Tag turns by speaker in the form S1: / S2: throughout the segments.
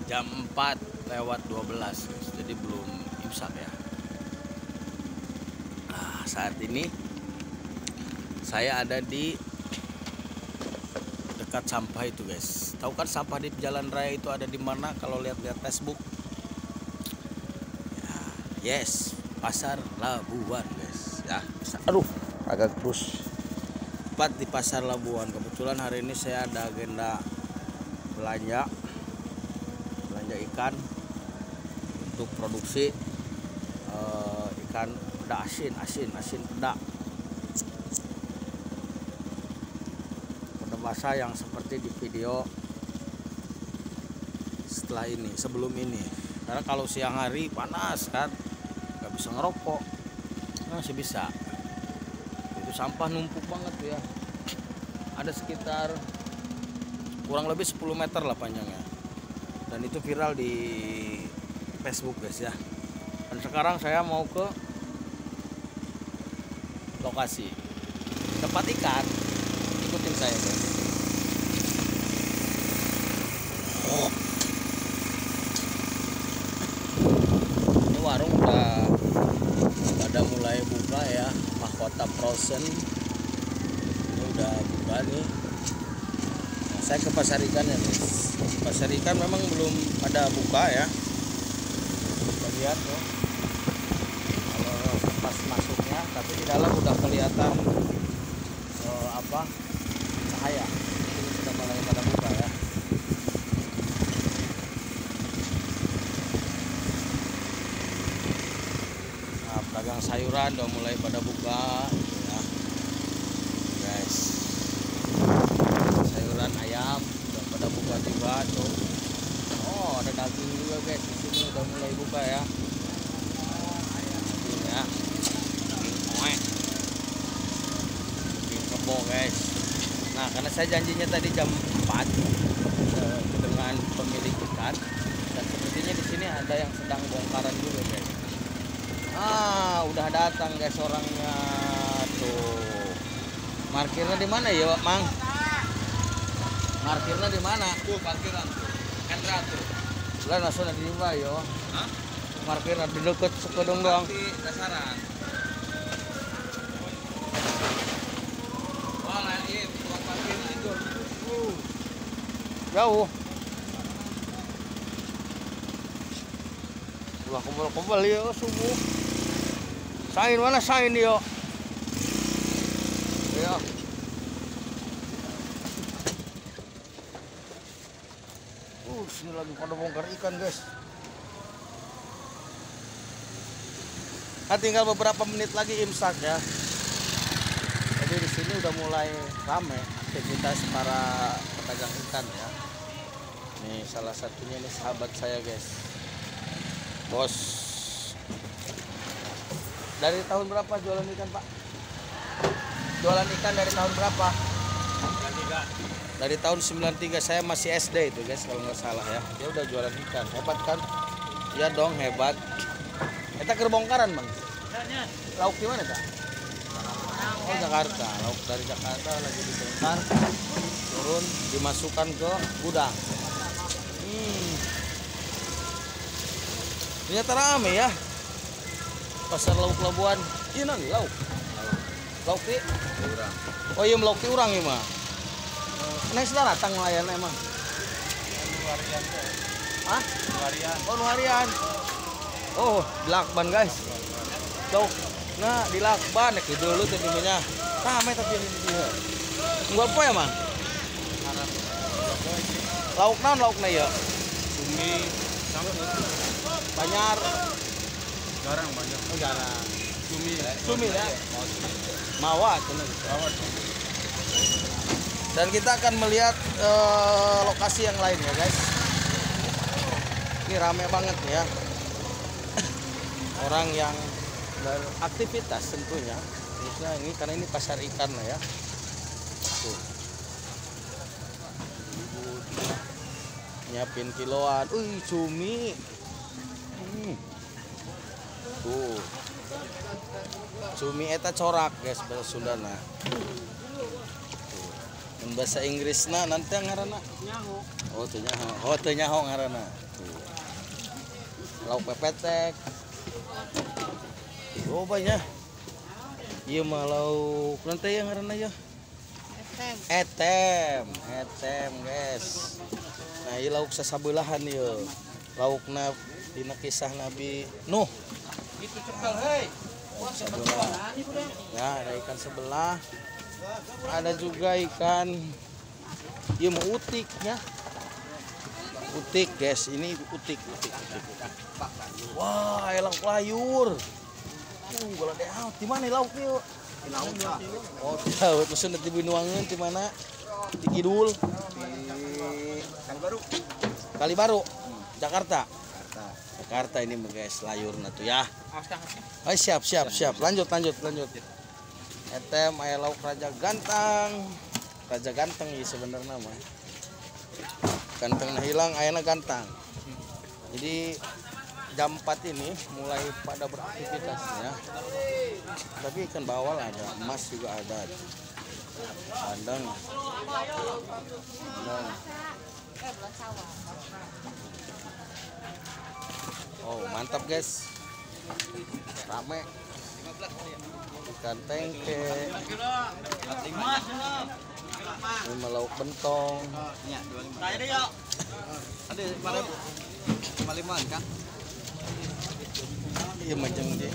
S1: Jam 4:12 guys. Jadi belum imsak ya. Nah, saat ini saya ada di dekat sampah itu guys. Tahu kan sampah di jalan raya itu ada di mana kalau lihat-lihat Facebook? Ya, yes, Pasar Labuan guys. Ya, aduh, agak terus. Tepat di Pasar Labuan. Kebetulan hari ini saya ada agenda belanja ikan untuk produksi ikan peda asin peda basah yang seperti di video sebelum ini. Karena kalau siang hari panas kan, nggak bisa ngerokok. Nah, masih bisa. Itu sampah numpuk banget ya. Ada sekitar kurang lebih 10 meter lah panjangnya. Dan itu viral di Facebook guys ya. Dan sekarang saya mau ke lokasi tempat ikan. Ikutin saya guys. Ini warung udah pada mulai buka ya. Mahkota Frozen ini udah buka nih. Nah, saya ke pasar ikan ya guys. Pasar ikan memang belum ada buka ya. Kita lihat tuh kalau pas masuknya, tapi di dalam udah kelihatan cahaya. Ini sudah mulai pada buka ya. Nah, pedagang sayuran udah mulai pada buka ya. Guys, sayuran ayam pada buka juga tuh. Oh, ada daging juga guys, di sini udah mulai buka ya. Daging ya, daging kebo guys. Nah, karena saya janjinya tadi jam 4 dengan pemilik ikan, dan sepertinya di sini ada yang sedang bongkaran juga guys. Ah, udah datang guys orangnya tuh. Parkirnya di mana ya, Mang? Parkirnya di mana?
S2: Tuh parkiran tuh. Hendra tuh.
S1: Lah langsung di mana yo?
S2: Hah?
S1: Parkirnya di deket sekedong doang.
S2: Di dasaran. Oh, nah iya tukang parkir itu.
S1: Jauh. Ulah kumpul-kumpul yo subuh. Sain mana sain yo? Yo. Sini lagi pada bongkar ikan guys. Nah, tinggal beberapa menit lagi imsak ya. Jadi di sini udah mulai ramai aktivitas para pedagang ikan ya. Nih salah satunya ini sahabat saya guys. Bos. Dari tahun berapa jualan ikan, Pak? Jualan ikan dari tahun berapa? Dari tahun 93, saya masih SD itu guys kalau nggak salah ya. Dia udah jualan ikan, hebat kan? Iya dong, hebat. Kita kerbongkaran bang. Lauk di mana kak? Oh Jakarta, lauk dari Jakarta lagi dibongkar, turun dimasukkan ke gudang. Ternyata rame ya. Pasar Lauk Labuan. Iya nanti lauk. Lauk di? Oh iya lauk di urang ya mah. Nah, sudah datang nelayan emang.
S2: Harian tuh.
S1: Hah?
S2: Harian.
S1: Oh, harian. Oh, di Lakban guys. Tuh. Nah, di Lakban nek dulu teh dimenya. Rame tapi ini dia. Enggak apa ya, Mang? Lauk naon laukna ya?
S2: Cumi sama
S1: Banyar.
S2: jarang banyak.
S1: Oh, jarang.
S2: Cumi
S1: ya. Mawa cenah. Dan kita akan melihat lokasi yang lain ya guys. Ini rame banget ya. Orang yang beraktivitas tentunya. Misalnya ini karena ini pasar ikan lah ya. Tuh. Ibu nyiapin kiloan. Cumi. Tuh. Cumi eta corak guys bahasa Sundana. In bahasa Inggrisna nanti ngaranna
S2: Nyaho.
S1: teu nyaho ngaranna. Lauk pepetek. Oh banyak. Ieu mah lauk nanti yang ngaranna ya. Etem guys. Nah, ieu lauk sasabeulahan ieu. Laukna dina kisah Nabi Nuh. Itu cekal hei. Sebelah. Ya, ada ikan sebelah. Ada juga ikan ieu mah utik ya. Utik guys, ini utik. Wah, lauk layur. Gula deh, di mana lauk ieu?
S2: Di laut Pak.
S1: Oh, tahu pesen di Binuangeun di mana? Di Kidul.
S2: Di Kalibaru.
S1: Kalibaru. Jakarta ini guys, layurna tuh ya. Oh, siap. Lanjut. Etem aya lauk raja ganteng. Raja ganteng ya sebenarnya mah. Gantengna hilang, ayana ganteng. Jadi jam 4 ini mulai pada beraktivitas ya. Tapi ikan bawal ada, emas juga ada. Bandeng. Oh, mantap guys. Rame. Ikan tengke. Ini lauk bentong.
S2: Ada 5.000 kan?
S1: Iya macam dia.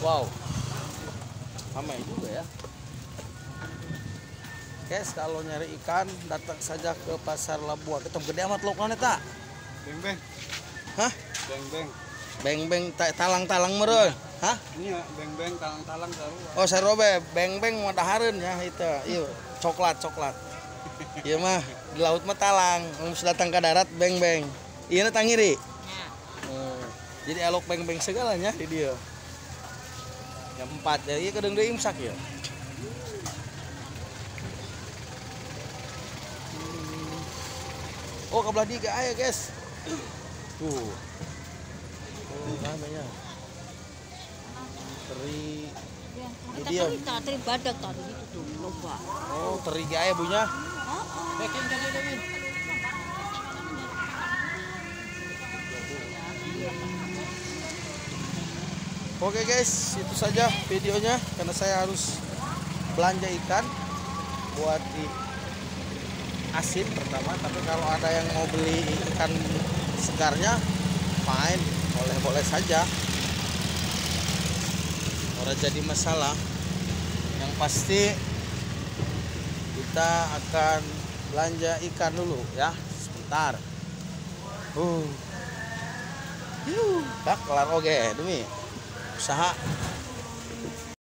S1: Wow. Ramai juga ya. Guys, kalau nyari ikan datang saja ke pasar Labuan. Ketemu gede amat lauknya tak?
S2: Beng-beng.
S1: Hah?
S2: Beng-beng.
S1: Beng-beng talang-talang merol. Hah?
S2: Ini ya beng-beng talang-talang sarua.
S1: Oh, sarobe beng-beng mau dahareun ya itu. Iya, coklat. Iya mah di laut mah talang, harus datang ke darat beng-beng. Iya na tangiri. Jadi elok beng-beng segalanya di dia. Jam 4 ya, iya kadang deui imsak ya. Oh, kabelah diga aya, guys. Tuh. Oh, namanya. Teri. Ini dia.
S3: Teri badak tadi itu tuh lomba.
S1: Oh, teri aya bunya.
S3: Bikin jadi Demin.
S1: Oke guys, itu saja videonya karena saya harus belanja ikan buat di asin pertama. Tapi kalau ada yang mau beli ikan segarnya, fine, boleh saja. Ora jadi masalah. Yang pasti kita akan belanja ikan dulu ya, sebentar. Tak kelar oke demi usaha